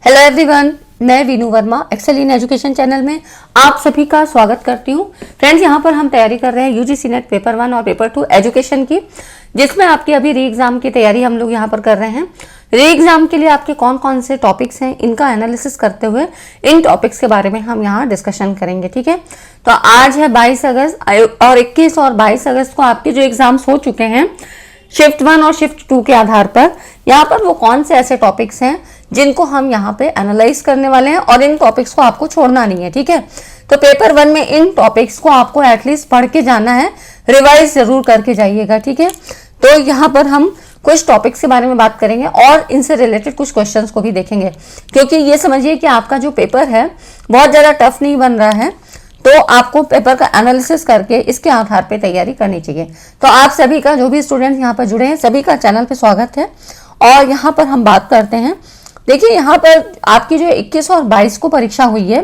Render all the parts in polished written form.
Hello everyone, मैं Veenu Verma Excel in Education channel में आप सभी का स्वागत करती हूँ। फ्रेंड्स, यहाँ पर हम तैयारी कर रहे हैं यूजीसी नेट पेपर 1 और पेपर 2 एजुकेशन की, जिसमें आपकी अभी री एग्जाम की तैयारी हम लोग यहाँ पर कर रहे हैं। री एग्जाम के लिए आपके कौन कौन से टॉपिक्स हैं, इनका एनालिसिस करते हुए इन टॉपिक्स के बारे में हम यहाँ डिस्कशन करेंगे। ठीक है, तो आज है 22 अगस्त और 21 और 22 अगस्त को आपके जो एग्जाम्स हो चुके हैं शिफ्ट 1 और शिफ्ट 2 के आधार पर, यहाँ पर वो कौन से ऐसे टॉपिक्स हैं जिनको हम यहाँ पे एनालाइज करने वाले हैं और इन टॉपिक्स को आपको छोड़ना नहीं है। ठीक है, तो पेपर 1 में इन टॉपिक्स को आपको एटलीस्ट पढ़ के जाना है, रिवाइज जरूर करके जाइएगा। ठीक है, तो यहाँ पर हम कुछ टॉपिक्स के बारे में बात करेंगे और इनसे रिलेटेड कुछ क्वेश्चंस को भी देखेंगे, क्योंकि ये समझिए कि आपका जो पेपर है बहुत ज़्यादा टफ नहीं बन रहा है, तो आपको पेपर का एनालिसिस करके इसके आधार पे तैयारी करनी चाहिए। तो आप सभी का, जो भी स्टूडेंट्स यहाँ पर जुड़े हैं, सभी का चैनल पे स्वागत है। और यहाँ पर हम बात करते हैं, देखिए यहाँ पर आपकी जो 21 और 22 को परीक्षा हुई है,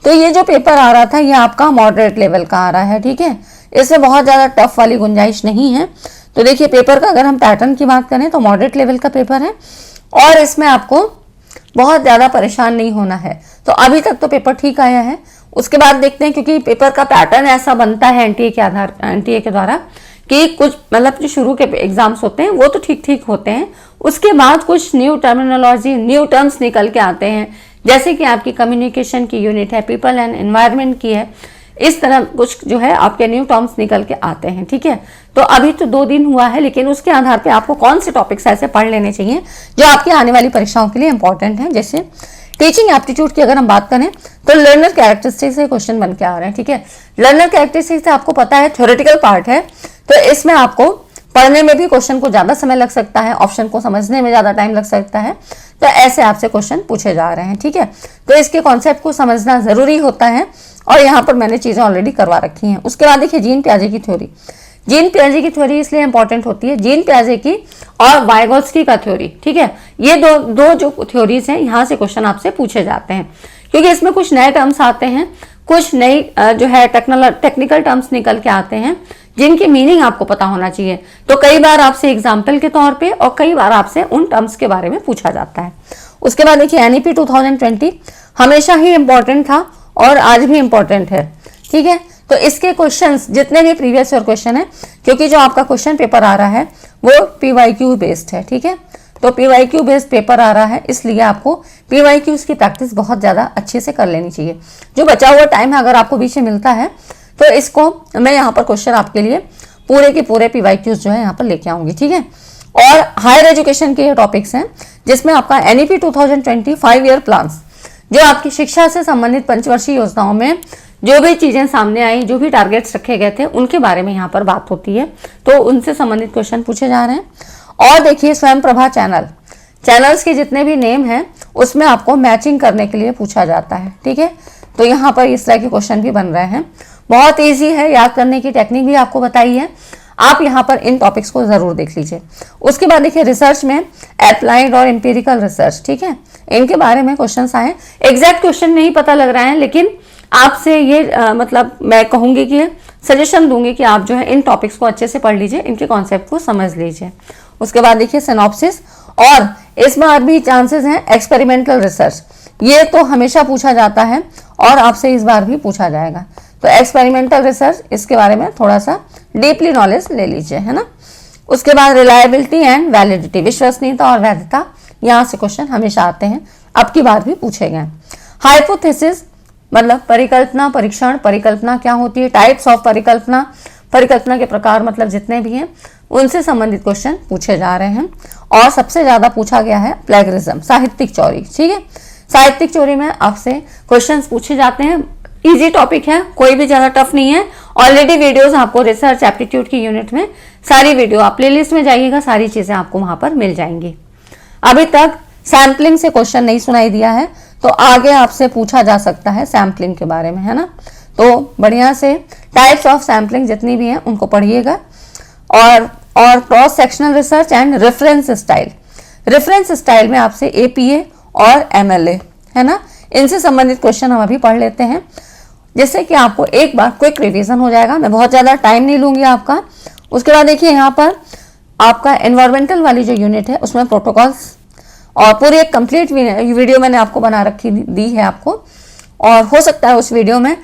तो ये जो पेपर आ रहा था ये आपका मॉडरेट लेवल का आ रहा है। ठीक है, इसमें बहुत ज़्यादा टफ वाली गुंजाइश नहीं है। तो देखिए पेपर का अगर हम पैटर्न की बात करें तो मॉडरेट लेवल का पेपर है और इसमें आपको बहुत ज़्यादा परेशान नहीं होना है। तो अभी तक तो पेपर ठीक आया है, उसके बाद देखते हैं, क्योंकि पेपर का पैटर्न ऐसा बनता है एनटीए के द्वारा कि कुछ मतलब जो शुरू के एग्जाम्स होते हैं वो तो ठीक ठीक होते हैं, उसके बाद कुछ न्यू टर्मिनोलॉजी, न्यू टर्म्स निकल के आते हैं, जैसे कि आपकी कम्युनिकेशन की यूनिट है, पीपल एंड एनवायरनमेंट की है, इस तरह कुछ जो है आपके न्यू टर्म्स निकल के आते हैं। ठीक है, तो अभी तो 2 दिन हुआ है, लेकिन उसके आधार पे आपको कौन से टॉपिक्स ऐसे पढ़ लेने चाहिए जो आपकी आने वाली परीक्षाओं के लिए इंपॉर्टेंट है। जैसे टीचिंग एप्टीट्यूड की अगर हम बात करें तो लर्नर कैरेक्टरिस्टिक्स से क्वेश्चन बन के आ रहे हैं। ठीक है, लर्नर कैरेक्टरिस्टिक्स आपको पता है थ्योरेटिकल पार्ट है, तो इसमें आपको पढ़ने में भी क्वेश्चन को ज़्यादा समय लग सकता है, ऑप्शन को समझने में ज़्यादा टाइम लग सकता है, तो ऐसे आपसे क्वेश्चन पूछे जा रहे हैं। ठीक है, तो इसके कॉन्सेप्ट को समझना ज़रूरी होता है और यहाँ पर मैंने चीज़ें ऑलरेडी करवा रखी हैं। उसके बाद देखिए जीन पियाजे की थ्योरी। जीन पियाजे की थ्योरी इसलिए इंपॉर्टेंट होती है, जीन पियाजे की और वाइगोत्स्की का थ्योरी। ठीक है, ये दो जो थ्योरीज हैं, यहाँ से क्वेश्चन आपसे पूछे जाते हैं, क्योंकि इसमें कुछ नए टर्म्स आते हैं, कुछ नई जो है टेक्निकल टर्म्स निकल के आते हैं जिनकी मीनिंग आपको पता होना चाहिए। तो कई बार आपसे एग्जाम्पल के तौर पे और कई बार आपसे उन टर्म्स के बारे में पूछा जाता है। उसके बाद देखिए एनईपी 2020 हमेशा ही इंपॉर्टेंट था और आज भी इंपॉर्टेंट है। ठीक है, तो इसके क्वेश्चंस जितने भी प्रीवियस ईयर क्वेश्चन है, क्योंकि जो आपका क्वेश्चन पेपर आ रहा है वो पीवाईक्यू बेस्ड है। ठीक है, तो पीवाईक्यू बेस्ड पेपर आ रहा है, इसलिए आपको पीवाईक्यूज की प्रैक्टिस बहुत ज़्यादा अच्छे से कर लेनी चाहिए। जो बचा हुआ टाइम है अगर आपको बीच में मिलता है तो इसको मैं यहाँ पर क्वेश्चन आपके लिए पूरे के पूरे पीवाईक्यूज जो है यहाँ पर लेके आऊँगी। ठीक है, और हायर एजुकेशन के ये टॉपिक्स हैं जिसमें आपका एनईपी 2020 5 ईयर प्लान्स, जो आपकी शिक्षा से संबंधित पंचवर्षीय योजनाओं में जो भी चीज़ें सामने आई, जो भी टारगेट्स रखे गए थे, उनके बारे में यहाँ पर बात होती है, तो उनसे संबंधित क्वेश्चन पूछे जा रहे हैं। और देखिए स्वयं प्रभा चैनल्स के जितने भी नेम हैं उसमें आपको मैचिंग करने के लिए पूछा जाता है। ठीक है, तो यहाँ पर इस तरह के क्वेश्चन भी बन रहे हैं। बहुत ईजी है, याद करने की टेक्निक भी आपको बताई है, आप यहाँ पर इन टॉपिक्स को जरूर देख लीजिए। उसके बाद देखिए रिसर्च में एप्लाइड और एम्पिरिकल रिसर्च, ठीक है, इनके बारे में क्वेश्चंस आए। एग्जैक्ट क्वेश्चन नहीं पता लग रहा है, लेकिन आपसे ये मतलब मैं कहूँगी कि सजेशन दूंगी कि आप जो है इन टॉपिक्स को अच्छे से पढ़ लीजिए, इनके कॉन्सेप्ट को समझ लीजिए। उसके बाद देखिए सिनॉप्सिस, और इसमें भी चांसेस हैं एक्सपेरिमेंटल रिसर्च, ये तो हमेशा पूछा जाता है और आपसे इस बार भी पूछा जाएगा। तो एक्सपेरिमेंटल रिसर्च, इसके बारे में थोड़ा सा डीपली नॉलेज ले लीजिए, है ना। उसके बाद रिलायबिलिटी एंड वैलिडिटी, विश्वसनीयता और वैधता, यहाँ से क्वेश्चन हमेशा आते हैं, अब की बार भी पूछे गए। हाइपोथेसिस मतलब परिकल्पना, परीक्षण, परिकल्पना क्या होती है, टाइप्स ऑफ परिकल्पना, परिकल्पना के प्रकार मतलब जितने भी हैं उनसे संबंधित क्वेश्चन पूछे जा रहे हैं। और सबसे ज्यादा पूछा गया है प्लेगरिज्म, साहित्यिक चोरी। ठीक है, साहित्यिक चोरी में आपसे क्वेश्चंस पूछे जाते हैं, इजी टॉपिक है, कोई भी ज्यादा टफ नहीं है। ऑलरेडी वीडियोस आपको रिसर्च एप्टीट्यूड की यूनिट में सारी वीडियो, आप प्लेलिस्ट में जाइएगा, सारी चीजें आपको वहां पर मिल जाएंगी। अभी तक सैम्पलिंग से क्वेश्चन नहीं सुनाई दिया है, तो आगे आपसे पूछा जा सकता है सैम्पलिंग के बारे में, है ना। तो बढ़िया से टाइप्स ऑफ सैम्पलिंग जितनी भी हैं उनको पढ़िएगा। और cross sectional research and reference style, reference style में आपसे एपीए और एमएलए, है ना, इनसे संबंधित क्वेश्चन हम अभी पढ़ लेते हैं, जिससे कि आपको एक बार क्विक रिवीजन हो जाएगा। मैं बहुत ज़्यादा टाइम नहीं लूँगी आपका। उसके बाद देखिए यहाँ पर आपका एनवायरमेंटल वाली जो यूनिट है उसमें प्रोटोकॉल्स और पूरी एक कंप्लीट वीडियो मैंने आपको बना रखी दी है आपको, और हो सकता है उस वीडियो में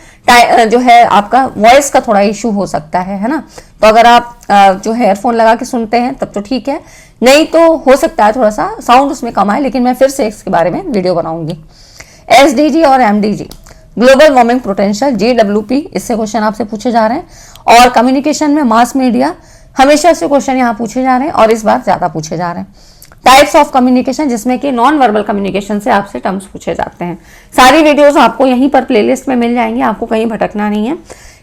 जो है आपका वॉइस का थोड़ा इशू हो सकता है ना। तो अगर आप जो है एयरफोन लगा के सुनते हैं तब तो ठीक है, नहीं तो हो सकता है थोड़ा सा साउंड उसमें कम आए, लेकिन मैं फिर से इसके बारे में वीडियो बनाऊंगी। SDG और MDG, global warming potential, GWP, इससे क्वेश्चन आपसे पूछे जा रहे हैं। और कम्युनिकेशन में मास मीडिया, हमेशा से क्वेश्चन यहाँ पूछे जा रहे हैं और इस बार ज्यादा पूछे जा रहे हैं। टाइप्स ऑफ कम्युनिकेशन, जिसमें कि नॉन वर्बल कम्युनिकेशन से आपसे टर्म्स पूछे जाते हैं। सारी वीडियोस आपको यहीं पर प्लेलिस्ट में मिल जाएंगी, आपको कहीं भटकना नहीं है।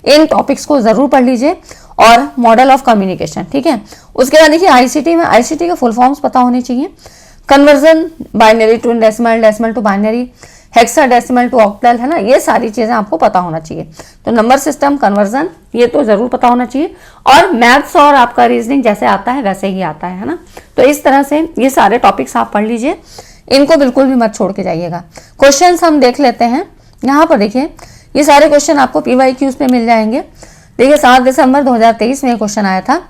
इन टॉपिक्स को जरूर पढ़ लीजिए। और मॉडल ऑफ कम्युनिकेशन, ठीक है। उसके बाद देखिए ICT में, ICT के फुल फॉर्म्स पता होने चाहिए। Conversion binary to decimal, decimal to binary, hexadecimal to octal, है ना, ये सारी चीजें आपको पता होना चाहिए। तो नंबर सिस्टम, कन्वर्जन, ये तो जरूर पता होना चाहिए। और मैथ्स और आपका रीजनिंग जैसे आता है वैसे ही आता है ना। तो इस तरह से ये सारे टॉपिक्स आप पढ़ लीजिए, इनको बिल्कुल भी मत छोड़ के जाइएगा। क्वेश्चन हम देख लेते हैं। यहाँ पर देखिए ये सारे क्वेश्चन आपको PYQs पे मिल जाएंगे। देखिए 7 दिसंबर 2023 में क्वेश्चन आया था,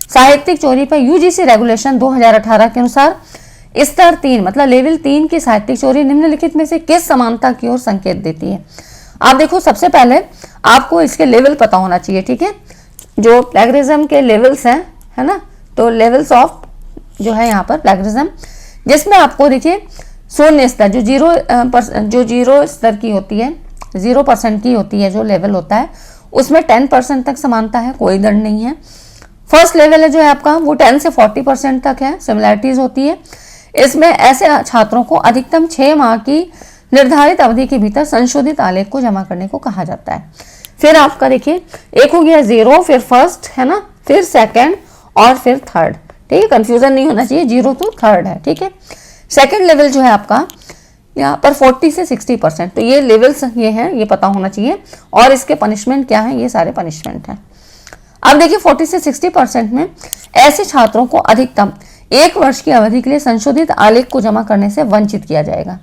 साहित्यिक चोरी पर UGC रेगुलेशन 2018 के अनुसार स्तर 3 मतलब लेवल 3 की साहित्यिक चोरी निम्नलिखित में से किस समानता की ओर संकेत देती है। आप देखो, सबसे पहले आपको इसके लेवल पता होना चाहिए, ठीक है। जो प्लेगरिज्म के लेवल्स हैं, है ना, तो लेवल्स ऑफ जो है यहाँ पर प्लेगरिज्म, जिसमें आपको देखिए शून्य स्तर जो जीरो स्तर की होती है, 0% की होती है जो लेवल होता है, उसमें 10% तक समानता है, कोई दंड नहीं है। फर्स्ट लेवल है जो है आपका, वो 10 से 40% तक है, सिमिलैरिटीज होती है। इसमें ऐसे छात्रों को अधिकतम 6 माह की निर्धारित अवधि के भीतर संशोधित आलेख को जमा करने को कहा जाता है। फिर आपका देखिए एक हो गया 0, फिर फर्स्ट, है ना, फिर सेकंड और फिर थर्ड, ठीक है। कंफ्यूजन नहीं होना चाहिए, 0 to 3rd है, ठीक है। सेकंड लेवल जो है आपका यहाँ पर 40 से 60%, तो ये लेवल्स ये हैं, ये पता होना चाहिए। और इसके पनिशमेंट क्या है, ये सारे पनिशमेंट हैं। अब देखिए 40 से 60% में ऐसे छात्रों को अधिकतम 1 वर्ष की अवधि के लिए संशोधित आलेख को जमा करने से वंचित किया जाएगा,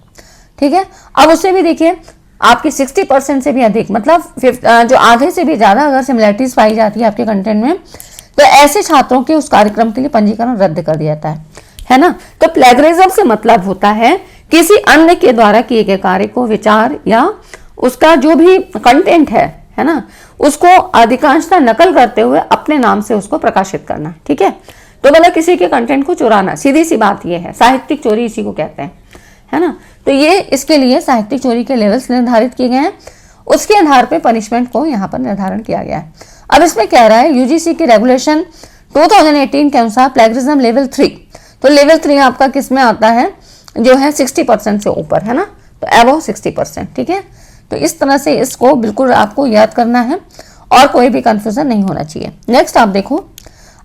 ठीक है। अब उससे भी देखिए आपकी 60% से भी अधिक मतलब जो आधे से भी ज्यादा अगर सिमिलैरिटीज पाई जाती है आपके कंटेंट में, तो ऐसे छात्रों के उस कार्यक्रम के लिए पंजीकरण रद्द कर दिया जाता है ना। तो प्लेगरिज्म से मतलब होता है किसी अन्य के द्वारा किए गए कार्य को, विचार या उसका जो भी कंटेंट है ना, उसको अधिकांशतः नकल करते हुए अपने नाम से उसको प्रकाशित करना, ठीक है। तो मतलब किसी के कंटेंट को चुराना, सीधी सी बात ये है, साहित्यिक चोरी इसी को कहते हैं, है ना। तो ये इसके लिए साहित्यिक चोरी के लेवल्स निर्धारित किए गए हैं, उसके आधार पे पनिशमेंट को यहाँ पर निर्धारण किया गया है। अब इसमें कह रहा है UGC की रेगुलेशन 2018 के अनुसार प्लेगरिज्म लेवल 3, तो लेवल 3 आपका किस में आता है, जो है 60% से ऊपर, है ना, तो अबव 60%, ठीक है। तो इस तरह से इसको बिल्कुल आपको याद करना है और कोई भी कंफ्यूजन नहीं होना चाहिए। नेक्स्ट आप देखो,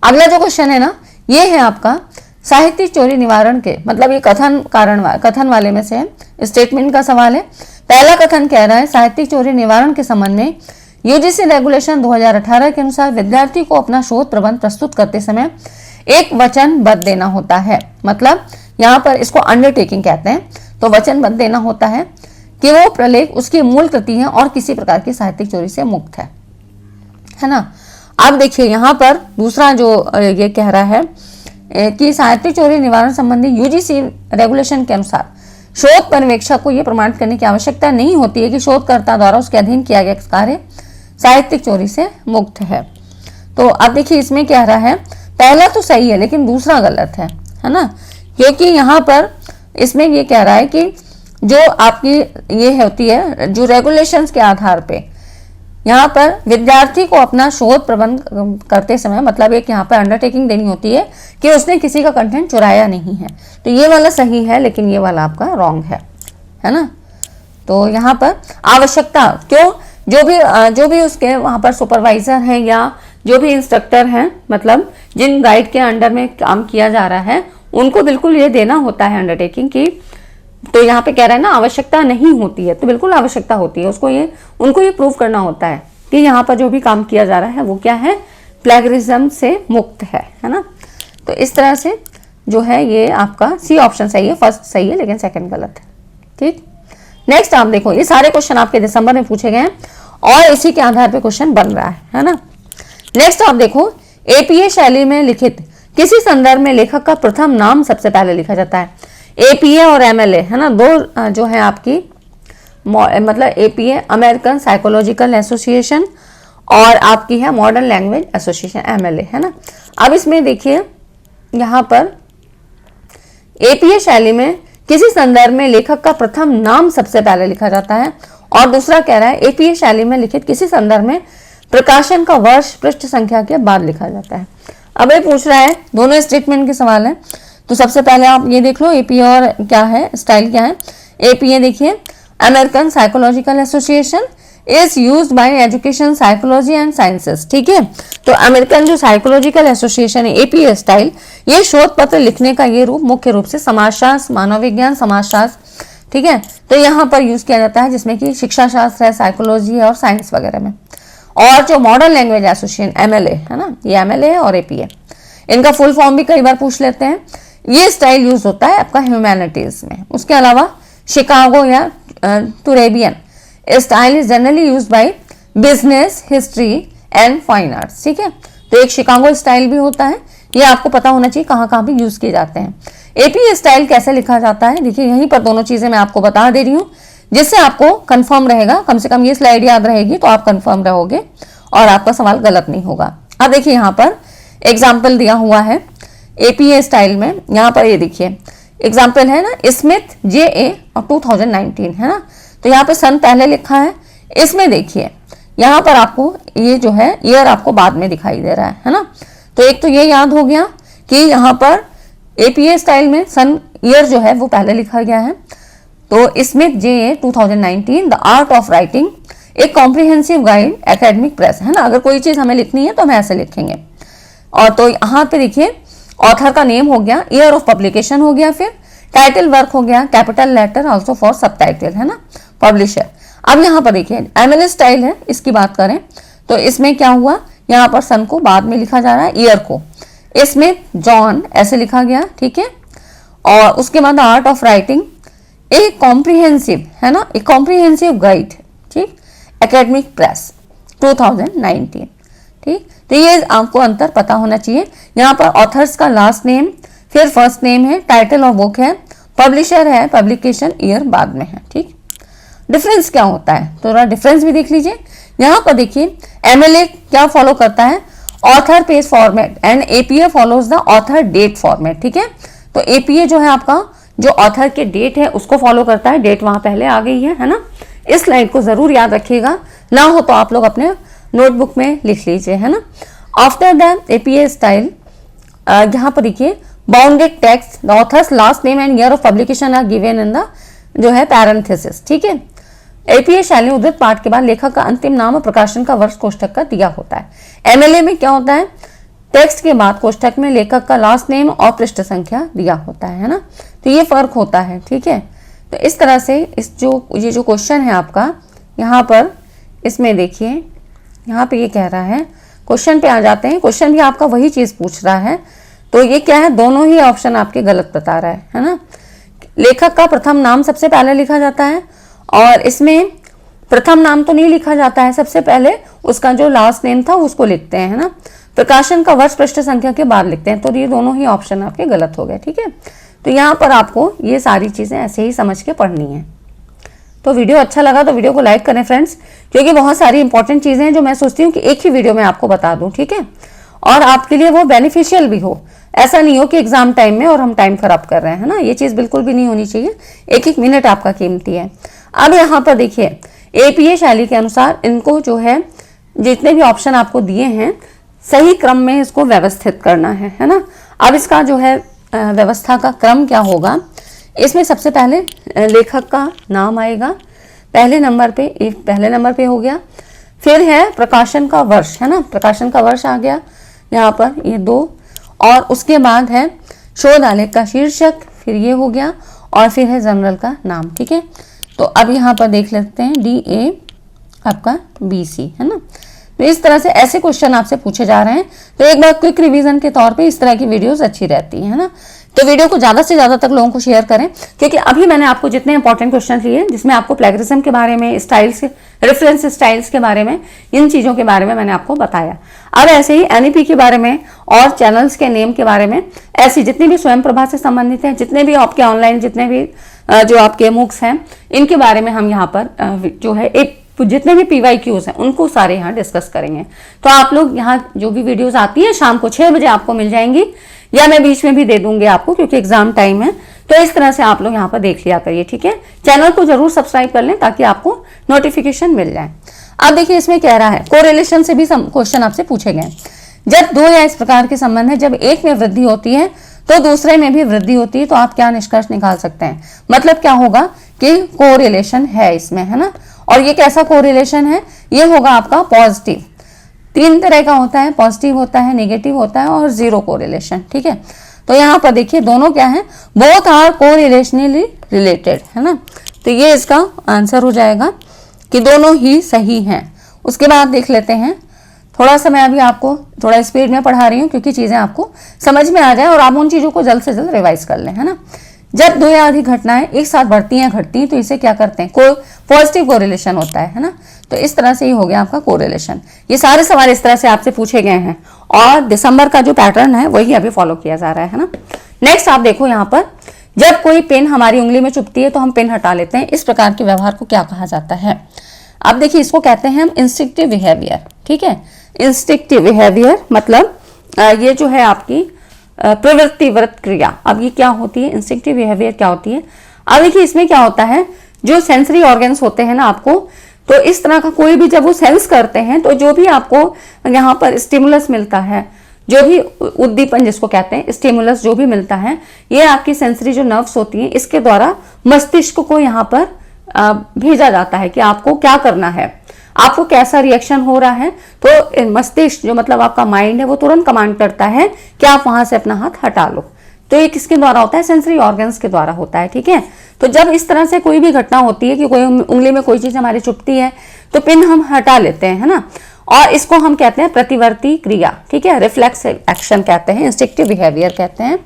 अगला जो क्वेश्चन है ना, ये है आपका साहित्यिक चोरी निवारण के, मतलब ये कथन वाले में से है, स्टेटमेंट का सवाल है। पहला कथन कह रहा है साहित्यिक चोरी निवारण के संबंध में UGC रेगुलेशन 2018 के अनुसार विद्यार्थी को अपना शोध प्रबंध प्रस्तुत करते समय एक वचनबद्ध देना होता है, मतलब यहाँ पर इसको अंडरटेकिंग कहते हैं। तो वचनबद्ध देना होता है कि वो प्रलेख उसकी मूल कृति है और किसी प्रकार की साहित्यिक चोरी से मुक्त है ना। अब देखिए यहाँ पर दूसरा जो ये कह रहा है कि साहित्यिक चोरी निवारण संबंधी UGC रेगुलेशन के अनुसार शोध पर्यवेक्षक को यह प्रमाणित करने की आवश्यकता नहीं होती है कि शोधकर्ता द्वारा उसके अधीन किया गया कार्य साहित्यिक चोरी से मुक्त है। तो अब देखिए इसमें क्या रहा है, पहला तो सही है लेकिन दूसरा गलत है ना, क्योंकि यहाँ पर इसमें ये कह रहा है कि जो आपकी ये होती है जो रेगुलेशंस के आधार पे यहाँ पर विद्यार्थी को अपना शोध प्रबंध करते समय मतलब एक यहाँ पर अंडरटेकिंग देनी होती है कि उसने किसी का कंटेंट चुराया नहीं है। तो ये वाला सही है लेकिन ये वाला आपका रॉन्ग है ना। तो यहाँ पर आवश्यकता क्यों, जो भी उसके वहाँ पर सुपरवाइजर हैं या जो भी इंस्ट्रक्टर हैं, मतलब जिन गाइड के अंडर में काम किया जा रहा है, उनको बिल्कुल ये देना होता है अंडरटेकिंग की। तो यहाँ पे कह रहा है ना आवश्यकता नहीं होती है, तो बिल्कुल आवश्यकता होती है, उनको ये प्रूव करना होता है कि यहाँ पर जो भी काम किया जा रहा है वो क्या है, प्लेगरिज्म से मुक्त है ना। तो इस तरह से जो है ये आपका सी ऑप्शन सही है, फर्स्ट सही है लेकिन सेकंड गलत है। ठीक, नेक्स्ट आप देखो, ये सारे क्वेश्चन आपके दिसंबर में पूछे गए हैं और इसी के आधार पे क्वेश्चन बन रहा है ना। नेक्स्ट आप देखो, एपीए शैली में लिखित किसी संदर्भ में लेखक का प्रथम नाम सबसे पहले लिखा जाता है। एपीए और एमएलए है ना, दो जो है आपकी मतलब एपीए अमेरिकन साइकोलॉजिकल एसोसिएशन और आपकी है मॉडर्न लैंग्वेज एसोसिएशन एमएलए है ना। अब इसमें देखिए यहाँ पर एपीए शैली में किसी संदर्भ में लेखक का प्रथम नाम सबसे पहले लिखा जाता है, और दूसरा कह रहा है एपीए शैली में लिखित किसी संदर्भ में प्रकाशन का वर्ष पृष्ठ संख्या के बाद लिखा जाता है। अब ये पूछ रहा है, दोनों स्टेटमेंट के सवाल है, तो सबसे पहले आप ये देख लो एपीए और क्या है, स्टाइल क्या है। एपीए देखिए American psychological association is use by education psychology and sciences, ठीक है। तो अमेरिकन जो साइकोलॉजिकल एसोसिएशन है एपीए स्टाइल, ये शोध पत्र लिखने का ये रूप मुख्य रूप से समाजशास्त्र, मानव विज्ञान, समाजशास्त्र, ठीक है, तो यहाँ पर यूज किया जाता है, जिसमें कि शिक्षा शास्त्र है, साइकोलॉजी है और साइंस वगैरह में। और जो मॉडर्न लैंग्वेज एसोसिएशन एमएलए है ना, ये एमएलए है और एपीए, इनका फुल फॉर्म भी कई बार पूछ लेते हैं। ये स्टाइल यूज होता है आपका ह्यूमैनिटीज में। उसके अलावा शिकागो या Turabian style is generally use by business, history and fine arts, ठीक है। तो एक शिकागो स्टाइल भी होता है, ये आपको पता होना चाहिए कहाँ कहाँ भी यूज किए जाते हैं। एपीए स्टाइल कैसे लिखा जाता है, देखिए यहीं पर दोनों चीजें मैं आपको बता दे रही हूँ, जिससे आपको कंफर्म रहेगा, कम से कम ये स्लाइड याद रहेगी तो आप कंफर्म रहोगे और आपका सवाल गलत नहीं होगा। अब देखिए यहाँ पर एग्जाम्पल दिया हुआ है एपीए स्टाइल में, यहाँ पर ये देखिए एग्जाम्पल है ना, स्मिथ JA और 2019 है ना, तो यहाँ पे सन पहले लिखा है। इसमें देखिए यहाँ पर आपको ये जो है ईयर आपको बाद में दिखाई दे रहा है ना, तो एक तो ये याद हो गया कि यहाँ पर एपीए स्टाइल में सन ईयर जो है वो पहले लिखा गया है। तो Smith JA 2019 the art of writing एक कॉम्प्रिहेंसिव गाइड एकेडमिक प्रेस है ना, अगर कोई चीज हमें लिखनी है तो हम ऐसे लिखेंगे। और तो यहाँ पे देखिए ऑथर का नेम हो गया, ईयर ऑफ पब्लिकेशन हो गया, फिर टाइटल वर्क हो गया, capital letter also for subtitle है ना, पब्लिशर। अब यहाँ पर देखिए एमएलए स्टाइल है, इसकी बात करें तो इसमें क्या हुआ, यहाँ पर सन को बाद में लिखा जा रहा है, ईयर को इसमें जॉन ऐसे लिखा गया, ठीक है। और उसके बाद आर्ट ऑफ राइटिंग एक कॉम्प्रिहेंसिव है ना, एक कॉम्प्रिहेंसिव गाइड, ठीक, एकेडमिक प्रेस 2019, ठीक। तो ये आपको अंतर पता होना चाहिए। यहाँ पर ऑथर्स का लास्ट नेम, फिर फर्स्ट नेम है, टाइटल ऑफ बुक है, पब्लिशर है, पब्लिकेशन ईयर बाद में है, ठीक। डिफरेंस क्या होता है, तो थोड़ा डिफरेंस भी देख लीजिए। यहाँ पर देखिए एमएलए क्या फॉलो करता है, author page format and APA follows the author date format, ठीक है। तो एपीए जो है आपका जो ऑथर के डेट है उसको फॉलो करता है, डेट वहां पहले आ गई है ना। इस लाइन को जरूर याद रखिएगा, ना हो तो आप लोग अपने नोटबुक में लिख लीजिए है ना। आफ्टर द एपीए स्टाइल यहाँ पर देखिए bounded text the author's last name and year of publication are given in the जो है पैरेंथेसिस, ठीक है। एपीए शैली उद्धृत पाठ के बाद लेखक का अंतिम नाम और प्रकाशन का वर्ष कोष्ठक का दिया होता है। एमएलए में क्या होता है, टेक्स्ट के बाद कोष्ठक में लेखक का लास्ट नेम और पृष्ठ संख्या दिया होता है ना, तो ये फर्क होता है, ठीक है। तो इस तरह से ये जो क्वेश्चन है आपका यहाँ पर, इसमें देखिए यहाँ पे ये कह रहा है, क्वेश्चन पे आ जाते हैं, क्वेश्चन भी आपका वही चीज पूछ रहा है, तो ये क्या है, दोनों ही ऑप्शन आपके गलत बता रहा है ना। लेखक का प्रथम नाम सबसे पहले लिखा जाता है, और इसमें प्रथम नाम तो नहीं लिखा जाता है, सबसे पहले उसका जो लास्ट नेम था उसको लिखते हैं है ना। प्रकाशन का वर्ष पृष्ठ संख्या के बाद लिखते हैं, तो ये दोनों ही ऑप्शन आपके गलत हो गए, ठीक है। तो यहाँ पर आपको ये सारी चीजें ऐसे ही समझ के पढ़नी है। तो वीडियो अच्छा लगा तो वीडियो को लाइक करें फ्रेंड्स, क्योंकि बहुत सारी इंपॉर्टेंट चीजें हैं जो मैं सोचती हूँ कि एक ही वीडियो में आपको बता दूं, ठीक है, और आपके लिए वो बेनिफिशियल भी हो। ऐसा नहीं हो कि एग्जाम टाइम में और हम टाइम खराब कर रहे हैं ना, ये चीज बिल्कुल भी नहीं होनी चाहिए। एक एक मिनट आपका कीमती है। अब यहाँ पर देखिए एपीए शैली के अनुसार इनको जो है जितने भी ऑप्शन आपको दिए हैं सही क्रम में इसको व्यवस्थित करना है ना। अब इसका जो है व्यवस्था का क्रम क्या होगा, इसमें सबसे पहले लेखक का नाम आएगा पहले नंबर पे हो गया, फिर है प्रकाशन का वर्ष है ना, प्रकाशन का वर्ष आ गया यहाँ पर ये 2, और उसके बाद है शोध आलेख का शीर्षक, फिर ये हो गया, और फिर है जर्नल का नाम, ठीक है। तो अब यहाँ पर देख लेते हैं DA आपका BC है ना। तो इस तरह से ऐसे क्वेश्चन आपसे पूछे जा रहे हैं, तो एक बार क्विक रिवीजन के तौर पे इस तरह की वीडियोस अच्छी रहती है ना। तो वीडियो को ज्यादा से ज्यादा तक लोगों को शेयर करें, क्योंकि अभी मैंने आपको जितने इंपॉर्टेंट क्वेश्चन लिए जिसमें आपको प्लेगरिज्म के बारे में, स्टाइल्स रेफरेंस स्टाइल्स के बारे में, इन चीज़ों के बारे में मैंने आपको बताया। अब ऐसे ही एनईपी के बारे में और चैनल्स के नेम के बारे में, ऐसी जितनी भी स्वयं प्रभा से संबंधित हैं, जितने भी आपके ऑनलाइन जितने भी जो आपके मूक्स हैं, इनके बारे में हम यहाँ पर जो है एक जितने भी PYQs हैं उनको सारे यहाँ डिस्कस करेंगे। तो आप लोग यहाँ जो भी वीडियोस आती हैं शाम को 6 बजे आपको मिल जाएंगी, या मैं बीच में भी दे दूंगी आपको क्योंकि एग्जाम टाइम है। तो इस तरह से आप लोग यहाँ पर देख लिया करिए, ठीक है। चैनल को जरूर सब्सक्राइब कर लें ताकि आपको नोटिफिकेशन मिल जाए। अब देखिए इसमें कह रहा है कोरिलेशन से भी क्वेश्चन आपसे पूछे गए। जब दो या इस प्रकार के संबंध है, जब एक में वृद्धि होती है तो दूसरे में भी वृद्धि होती है, तो आप क्या निष्कर्ष निकाल सकते हैं। मतलब क्या होगा कि कोरिलेशन है इसमें, है ना। और ये कैसा कोरिलेशन है, ये होगा आपका पॉजिटिव। 3 तरह का होता है, पॉजिटिव होता है, नेगेटिव होता है और जीरो कोरिलेशन, ठीक है। तो यहाँ पर देखिए दोनों क्या है, बोथ आर कोरिलेशनली रिलेटेड, है ना। तो ये इसका आंसर हो जाएगा कि दोनों ही सही हैं। उसके बाद देख लेते हैं, थोड़ा सा मैं अभी आपको थोड़ा स्पीड में पढ़ा रही हूँ क्योंकि चीज़ें आपको समझ में आ जाए और आप उन चीज़ों को जल्द से जल्द रिवाइज कर लें, है ना। जब 2 या अधिक घटनाएं एक साथ बढ़ती हैं घटती हैं तो इसे क्या करते हैं, पॉजिटिव कोरिलेशन होता है ना। तो इस तरह से ही हो गया आपका कोरिलेशन। ये सारे सवाल इस तरह से आपसे पूछे गए हैं और दिसंबर का जो पैटर्न है वही अभी फॉलो किया जा रहा है ना। नेक्स्ट आप देखो यहाँ पर, जब कोई पेन हमारी उंगली में चुभती है तो हम पेन हटा लेते हैं, इस प्रकार के व्यवहार को क्या कहा जाता है। अब देखिए इसको कहते हैं हम इंस्टिंक्टिव बिहेवियर, ठीक है। इंस्टिंक्टिव बिहेवियर मतलब ये जो है आपकी प्रवृत्तिवृत्त क्रिया। अब ये क्या होती है, इंस्टिंक्टिव बिहेवियर क्या होती है। अब देखिए इसमें क्या होता है, जो सेंसरी ऑर्गन्स होते हैं ना आपको, तो इस तरह का कोई भी जब वो सेंस करते हैं तो जो भी आपको यहाँ पर स्टिमुलस मिलता है, जो भी उद्दीपन जिसको कहते हैं स्टिमुलस जो भी मिलता है, ये आपकी सेंसरी जो नर्व्स होती हैं इसके द्वारा मस्तिष्क को यहाँ पर भेजा जाता है कि आपको क्या करना है, आपको कैसा रिएक्शन हो रहा है। तो मस्तिष्क जो मतलब आपका माइंड है वो तुरंत कमांड करता है कि आप वहां से अपना हाथ हटा लो। तो ये किसके द्वारा होता है, सेंसरी ऑर्गन्स के द्वारा होता है, ठीक है। तो जब इस तरह से कोई भी घटना होती है कि कोई उंगली में कोई चीज हमारी चुभती है तो पिन हम हटा लेते हैं, है ना। और इसको हम कहते हैं प्रतिवर्ती क्रिया, ठीक है, रिफ्लेक्स एक्शन कहते हैं, इंस्टिंक्टिव बिहेवियर कहते हैं।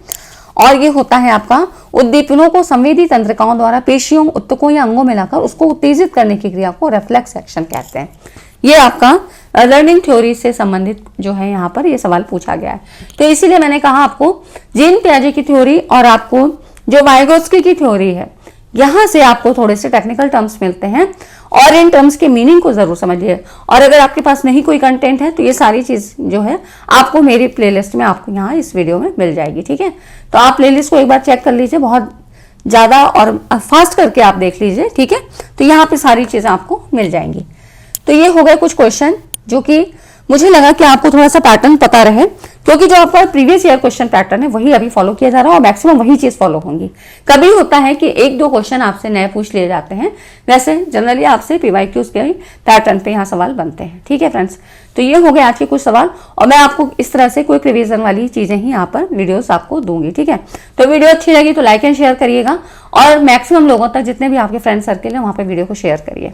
और ये होता है आपका उद्दीपनों को संवेदी तंत्रिकाओं द्वारा पेशियों, उत्तकों या अंगों में लाकर उसको उत्तेजित करने की क्रिया को रिफ्लेक्स एक्शन कहते हैं। ये आपका लर्निंग थ्योरी से संबंधित जो है यहाँ पर ये सवाल पूछा गया है। तो इसीलिए मैंने कहा आपको जीन पियाजे की थ्योरी और आपको जो वाइगोत्स्की की थ्योरी है, यहाँ से आपको थोड़े से टेक्निकल टर्म्स मिलते हैं और इन टर्म्स के मीनिंग को जरूर समझिए। और अगर आपके पास नहीं कोई कंटेंट है तो ये सारी चीज जो है आपको मेरी प्लेलिस्ट में आपको यहाँ इस वीडियो में मिल जाएगी, ठीक है। तो आप प्लेलिस्ट को एक बार चेक कर लीजिए, बहुत ज्यादा और फास्ट करके आप देख लीजिए, ठीक है। तो यहाँ पे सारी चीजें आपको मिल जाएंगी। तो ये हो गए कुछ क्वेश्चन जो कि मुझे लगा कि आपको थोड़ा सा पैटर्न पता रहे, क्योंकि जो आपका प्रीवियस ईयर क्वेश्चन पैटर्न है वही अभी फॉलो किया जा रहा है और मैक्सिमम वही चीज फॉलो होंगी। कभी होता है कि 1-2 क्वेश्चन आपसे नए पूछ लिए जाते हैं, वैसे जनरली आपसे PYQs के पैटर्न पे यहाँ सवाल बनते हैं, ठीक है फ्रेंड्स। तो ये हो गए आज के कुछ सवाल और मैं आपको इस तरह से क्विक रिवीजन वाली चीजें ही यहाँ पर वीडियोस आपको दूंगी, ठीक है। तो वीडियो अच्छी लगी तो लाइक एंड शेयर करिएगा और मैक्सिमम लोगों तक, जितने भी आपके फ्रेंड सर्किल है वहाँ पर वीडियो को शेयर करिए,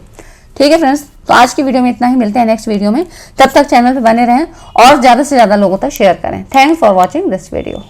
ठीक है फ्रेंड्स। तो आज की वीडियो में इतना ही, मिलते हैं नेक्स्ट वीडियो में। तब तक चैनल पे बने रहें और ज़्यादा से ज़्यादा लोगों तक शेयर करें। Thanks for watching this video.